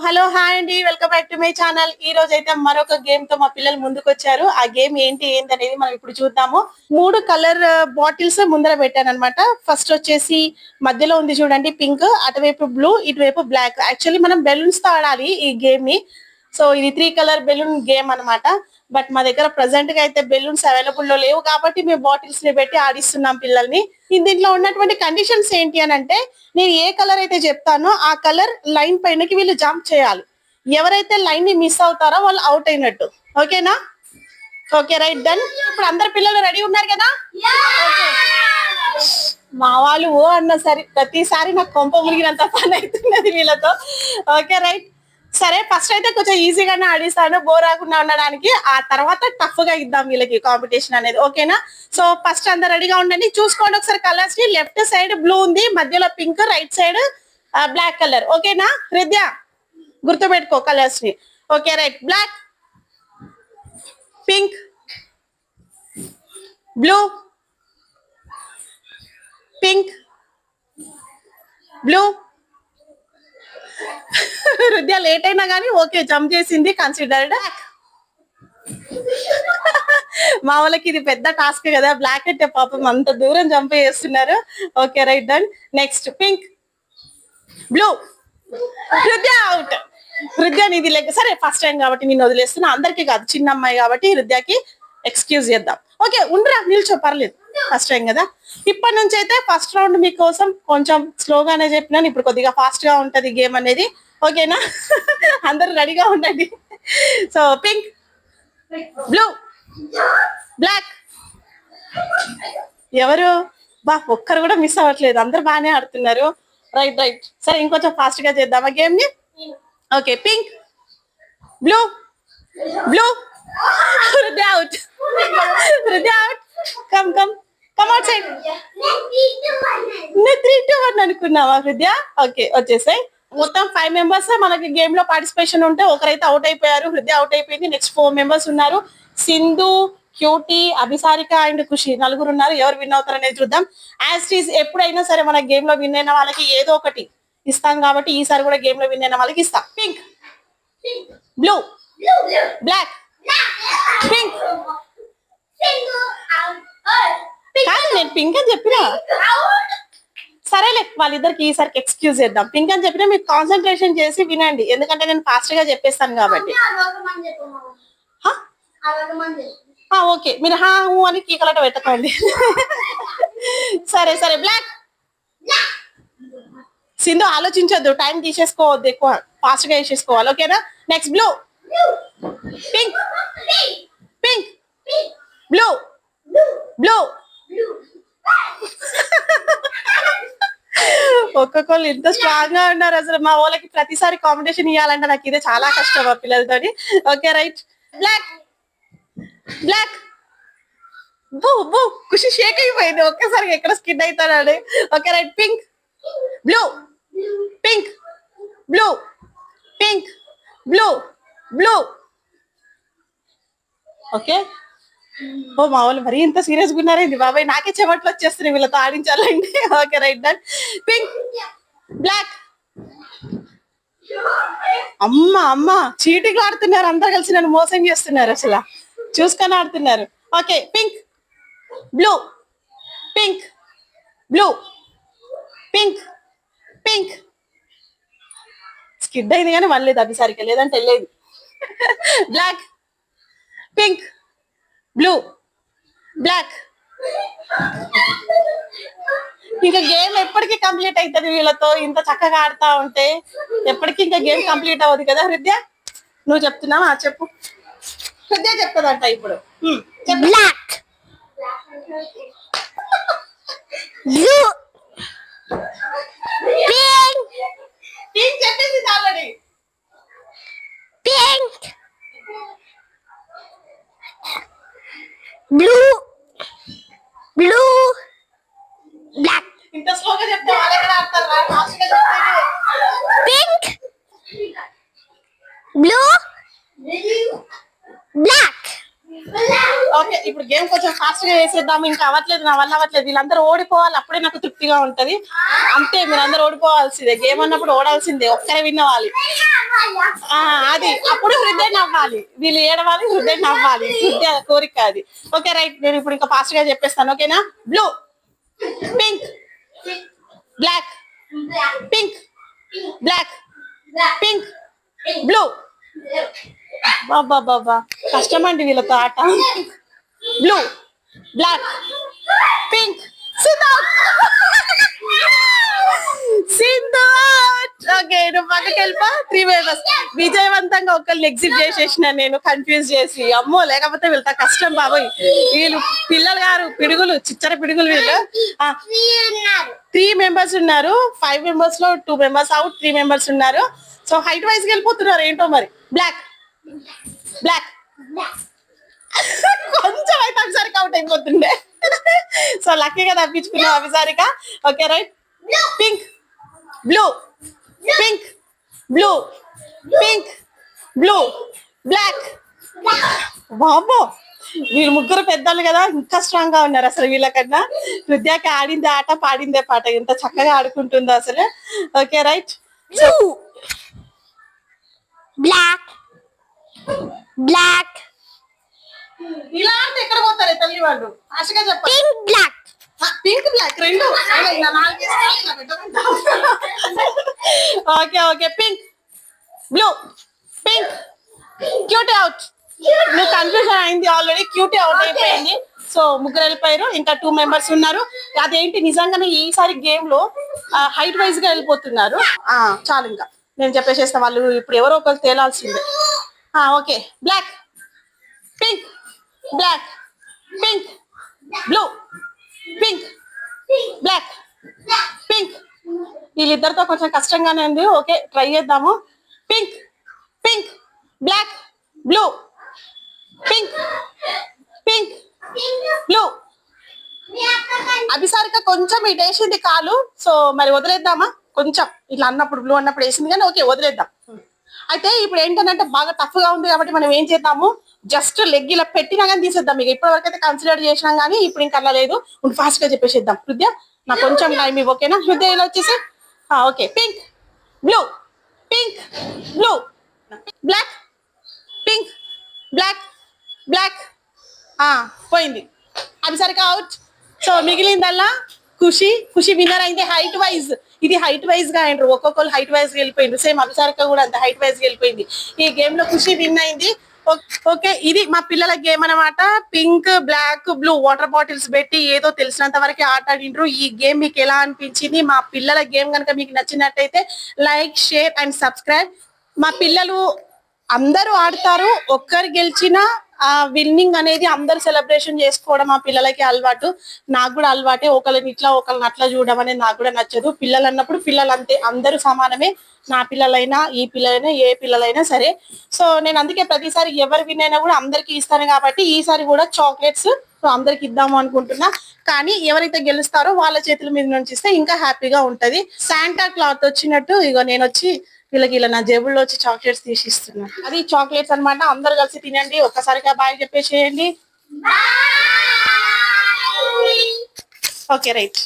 Hello hi అండి, welcome back to my channel. ఈ రోజు అయితే మరొక గేమ్ తో మా పిల్లలు ముందుకు వచ్చారు. ఆ గేమ్ ఏంటి అనేది మనం ఇప్పుడు చూద్దాము. 3 కలర్ బాటిల్స్ ముందర పెట్టాను అనమాట. ఫస్ట్ వచ్చేసి మధ్యలో ఉంది చూడండి పింక్, అటువైపు బ్లూ, ఇటువైపు బ్లాక్. యాక్చువల్లీ మనం బెలూన్స్ తో ఆడాలి ఈ గేమ్ ని. సో ఇది 3 కలర్ బెలూన్ గేమ్ అనమాట. బట్ మా దగ్గర ప్రెసెంట్ గా అయితే బెలూన్స్ అవైలబుల్ లో లేవు కాబట్టి మేము బాటిల్స్ ని పెట్టి ఆడిస్తున్నాం పిల్లల్ని. దీంట్లో ఉన్నటువంటి కండిషన్స్ ఏంటి అని అంటే, నేను ఏ కలర్ అయితే చెప్తానో ఆ కలర్ లైన్ పైనకి వీళ్ళు జంప్ చేయాలి. ఎవరైతే లైన్ ని మిస్ అవుతారో వాళ్ళు అవుట్ అయినట్టు. ఓకేనా? Okay right done. ఇప్పుడు అందరు పిల్లలు రెడీ ఉన్నారు కదా? మా వాళ్ళు ఓ అన్న సరే ప్రతిసారి నాకు కొంప మునిగినంత పని అవుతున్నది వీళ్ళతో. Okay right. సరే ఫస్ట్ అయితే కొంచెం ఈజీగానే ఆడిస్తాను బోర్ రాకుండా ఉండడానికి. ఆ తర్వాత టఫ్ గా ఇద్దాం వీళ్ళకి కాంపిటీషన్ అనేది. ఓకేనా? సో ఫస్ట్ అందరు రెడీగా ఉండండి. చూసుకోండి ఒకసారి కలర్స్ ని. లెఫ్ట్ సైడ్ బ్లూ ఉంది, మధ్యలో pink, right side black colour. ఓకేనా హృదయ? గుర్తుపెట్టుకో కలర్స్ ని. Okay right. Black, pink, blue, pink, blue. Hridaya late అయినా కానీ ఓకే జంప్ చేసింది, కన్సిడర్డ్. మా వాళ్ళకి ఇది పెద్ద టాస్క్ కదా, బ్లాక్ అంటే పాపం అంత దూరం జంప్ చేస్తున్నారు. Okay right done. Next pink, blue. Hridaya out. హృదయ నీది లెగ్. సరే ఫస్ట్ టైం కాబట్టి నేను వదిలేస్తున్నా, అందరికి కాదు, చిన్న అమ్మాయి కాబట్టి హృదయకి ఎక్స్క్యూజ్ చేద్దాం. ఓకే ఉండరా, నిల్చో, పర్లేదు, ఫస్ట్ టైం కదా. ఇప్పటి నుంచి అయితే ఫస్ట్ రౌండ్ మీకోసం కొంచెం స్లోగానే చెప్పినాను, ఇప్పుడు కొద్దిగా ఫాస్ట్ గా ఉంటది గేమ్ అనేది. ఓకేనా? అందరూ రెడీగా ఉండండి. So pink, blue, black. ఎవరు బా ఒక్కరు కూడా మిస్ అవ్వట్లేదు, అందరు బాగానే ఆడుతున్నారు. Right right. సరే ఇంకొంచెం ఫాస్ట్ గా చేద్దామా గేమ్ ని. Okay pink, blue, blue. Hridaya out. Hridaya out. Come come come outside. 3, 2, 1 అనుకున్నావా హృదయ? ఓకే వచ్చేసాయి. మొత్తం 5 మెంబర్స్ మనకి గేమ్ లో పార్టిసిపేషన్ ఉంటే ఒకరైతే అవుట్ అయిపోయారు. హృదయ అవుట్ అయిపోయింది. నెక్స్ట్ 4 మెంబర్స్ ఉన్నారు. సింధు, క్యూటీ, అభిసారిక అండ్ ఖుషి, నలుగురు ఉన్నారు. ఎవరు విన్ అవుతారు అనేది చూద్దాం. యాజ్ ఇట్ ఈస్ ఎప్పుడైనా సరే మన గేమ్ లో విన్ అయిన వాళ్ళకి ఏదో ఒకటి ఇస్తాం కాబట్టి ఈసారి కూడా గేమ్ లో విన్ అయిన వాళ్ళకి ఇస్తాం. Pink, blue, black, pink. కాదు నేను పింక్ అని చెప్పినా. సరేలే వాళ్ళిద్దరికి ఈసారికి ఎక్స్క్యూజ్ చేద్దాం. పింక్ అని చెప్పినా మీరు కాన్సన్ట్రేషన్ చేసి వినండి, ఎందుకంటే నేను ఫాస్ట్ గా చెప్పేస్తాను కాబట్టి. ఓకే మీరు హా హూ అని కీకలట పెట్టకండి. సరే సరే. బ్లాక్. సింధు ఆలోచించొద్దు, టైం తీసేసుకోవద్దు, ఎక్కువ ఫాస్ట్ గా వేసేసుకోవాలి. ఓకేనా? Next blue, pink, pink, blue, blue. ఒక్కొక్కళ్ళు ఇంత స్ట్రాంగ్ గా ఉన్నారు అసలు. మా వాళ్ళకి ప్రతిసారి కాంపిటీషన్ ఇవ్వాలంటే నాకు ఇదే చాలా కష్టం ఆ పిల్లలతోని. Okay right. Black, black. Boo boo. Khushi shake అయిపోయింది ఒక్కసారి, ఎక్కడ స్కిడ్ అవుతాడు. Okay right. Pink, blue, pink, blue, pink, blue, blue. Okay. ఓ మా వాళ్ళు మరీ ఇంత సీరియస్ గా ఉన్నారేంటి బాబాయ్, నాకే చెమట్లు వచ్చేస్తున్నాయి వీళ్ళతో ఆడించాలండి. Okay right done. Pink, black. అమ్మ అమ్మ చీటింగ్ ఆడుతున్నారు, అందరు కలిసి నన్ను మోసం చేస్తున్నారు, అసలు చూసుకొని ఆడుతున్నారు. Okay pink, blue, pink, blue, pink, pink. Skid అయింది కానీ మళ్ళీ అభిసారిక, లేదంటే వెళ్ళేది. Black, pink, blue, black. ఇంకా గేమ్ ఎప్పటికీ కంప్లీట్ అవుతుంది వీళ్ళతో ఇంత చక్కగా ఆడుతా ఉంటే. ఎప్పటికీ ఇంకా గేమ్ కంప్లీట్ అవ్వదు కదా. హృదయ నువ్వు చెప్తున్నావా? చెప్పు. హృదయ చెప్తుందంట ఇప్పుడు. Black, blue, pink. పింక్ చెప్పేసింది already. Pink, blue, blue, black. ఇంత స్లోగా చెప్తే వాళ్ళు ఎక్కడ ఆడతారు? ఫాస్ట్ గా చెప్తే. Pink, blue, black. ఓకే ఇప్పుడు గేమ్ కొంచెం ఫాస్ట్ గా వేసేద్దాం. ఇంకా అవ్వట్లేదు, నా వల్ల అవ్వట్లేదు. వీళ్ళందరూ ఓడిపోవాలి, అప్పుడే నాకు తృప్తిగా ఉంటది. అంతే, మీరందరూ ఓడిపోవాల్సిందే. గేమ్ అన్నప్పుడు ఓడాల్సిందే, ఒక్కరే విన్ అవ్వాలి. అది అప్పుడు హృదయ నవ్వాలి, వీళ్ళు ఏడవాలి, హృదయ నవ్వాలి, హృదయ కోరిక అది. ఓకే రైట్, నేను ఇప్పుడు ఇంకా ఫాస్ట్ గా చెప్పేస్తాను. ఓకేనా? Blue, pink, black, pink, black, pink, blue. బాబా బాబా కష్టమండి వీళ్ళతో ఆట. Blue, black, pink, Sindhu. Okay, నువ్వు పక్కకి వెళ్ళిపో. 3 మెంబర్స్ విజయవంతంగా ఒకళ్ళు ఎగ్జిట్ చేసేసిన నేను, కన్ఫ్యూజ్ చేసి. అమ్మో, లేకపోతే వీళ్ళతో కష్టం బాబోయ్. వీళ్ళు పిల్లలు గారు, పిడుగులు, చిచ్చర పిడుగులు వీళ్ళు. 3 మెంబర్స్ ఉన్నారు. 5 మెంబర్స్ లో 2 మెంబర్స్ అవుట్, 3 మెంబర్స్ ఉన్నారు. సో హైట్ వైజ్ గా వెళ్ళిపోతున్నారు ఏంటో మరి. బ్లాక్, బ్లాక్, కొంచెం అయితే అభిసారిక అవుట్ అయిపోతుండే. సో లక్కీగా తప్పించుకున్నాం Abhisarika. Okay right. Pink, blue, pink, blue, pink, blue, black. బాబో, వీళ్ళు ముగ్గురు పెద్దలు కదా, ఇంకా స్ట్రాంగ్ గా ఉన్నారు అసలు వీళ్ళకన్నా. హృదయకి ఆడిందే ఆట, పాడిందే పాట, ఎంత చక్కగా ఆడుకుంటుందో అసలు. Okay right. బ్లాక్, బ్లాక్, ఇలా అంటే ఎక్కడ పోతారు తల్లి వాళ్ళు? ఆశగా చెప్పండి. పింక్, బ్లాక్, పింక్, బ్లాక్ రెండు. Okay okay, pink, blue, pink, cutie out. నువ్వు కన్ఫ్యూజన్ అయింది ఆల్రెడీ, క్యూటీ అవుట్ అయిపోయింది. సో ముగ్గురు వెళ్ళిపోయారు, ఇంకా 2 మెంబర్స్ ఉన్నారు. అదేంటి నిజంగానే ఈసారి గేమ్ లో హైట్ వైజ్ గా వెళ్ళిపోతున్నారు. చాలు, ఇంకా నేను చెప్పేసేస్తా, వాళ్ళు ఇప్పుడు ఎవరో ఒకరు తేలాల్సిందే. Okay, black, pink, black, pink, blue, pink, black, pink. వీళ్ళిద్దరితో కొంచెం కష్టంగానే ఉంది. ఓకే, ట్రై చేద్దాము. Pink, pink, black, blue, pink, pink, blue. Abhisarika కొంచెం ఇటు వేసింది కాలు. సో మరి వదిలేద్దామా? కొంచెం ఇట్లా అన్నప్పుడు, బ్లూ అన్నప్పుడు వేసింది కానీ ఓకే వదిలేద్దాం. అయితే ఇప్పుడు ఏంటంటే బాగా టఫ్ గా ఉంది కాబట్టి మనం ఏం చేద్దాము, జస్ట్ లెగ్ ఇలా పెట్టినా కానీ తీసేద్దాం. ఇక ఇప్పటి వరకు అయితే కన్సిడర్ చేసినాం కానీ ఇప్పుడు ఇంకా అలా లేదు. ఫాస్ట్ గా చెప్పేసేద్దాం. హృదయ నాకు కొంచెం టైం ఇవ్వు, ఓకేనా? హృదయ ఇలా వచ్చేసి okay. Pink, blue, pink, blue, black, pink, black, black. పోయింది. అభిసారిక అవుట్. సో మిగిలిందల్లా ఖుషి. ఖుషి విన్నర్ అయింది హైట్ వైజ్. ఇది హైట్ వైజ్ గా అయినరు, ఒక్కొక్కరు హైట్ వైజ్ గా వెళ్ళిపోయింది. సేమ్ అభిసారిక కూడా అంత హైట్ వైజ్ గా వెళ్ళిపోయింది. ఈ గేమ్ లో ఖుషి విన్ అయింది. ఓకే, ఇది మా పిల్లల గేమ్ అనమాట. Pink, black, blue water bottles పెట్టి ఏదో తెలిసినంత వరకు ఆట ఆడిండ్రు. ఈ గేమ్ మీకు ఎలా అనిపించింది? మా పిల్లల గేమ్ కనుక మీకు నచ్చినట్టయితే లైక్, షేర్ అండ్ సబ్స్క్రైబ్. మా పిల్లలు అందరూ ఆడతారు, ఒక్కరు గెలిచినా విన్నింగ్ అనేది అందరు సెలబ్రేషన్ చేసుకోవడం మా పిల్లలకి అలవాటు. నాకు కూడా అలవాటే. ఒకళ్ళని ఇట్లా ఒకళ్ళని అట్లా చూడడం అనేది నాకు కూడా నచ్చదు. పిల్లలు అన్నప్పుడు పిల్లలు అంతే, అందరూ సమానమే. నా పిల్లలైనా, ఈ పిల్లలైనా, ఏ పిల్లలైనా సరే. సో నేను అందుకే ప్రతిసారి ఎవరు విన్ అయినా కూడా అందరికి ఇస్తాను కాబట్టి ఈసారి కూడా చాక్లెట్స్ అందరికి ఇద్దాము అనుకుంటున్నా. కానీ ఎవరైతే గెలుస్తారో వాళ్ళ చేతుల మీద నుంచి ఇస్తే ఇంకా హ్యాపీగా ఉంటది. శాంటా క్లాత్ వచ్చినట్టు ఇగో నేను వచ్చి వీళ్ళకి ఇలా నా జేబుల్లో వచ్చి చాక్లెట్స్ తీసిస్తున్నా. అది చాక్లెట్స్ అనమాట. అందరు కలిసి తినండి. ఒక్కసారిగా బాయ్ చెప్పేసేయండి. Okay right.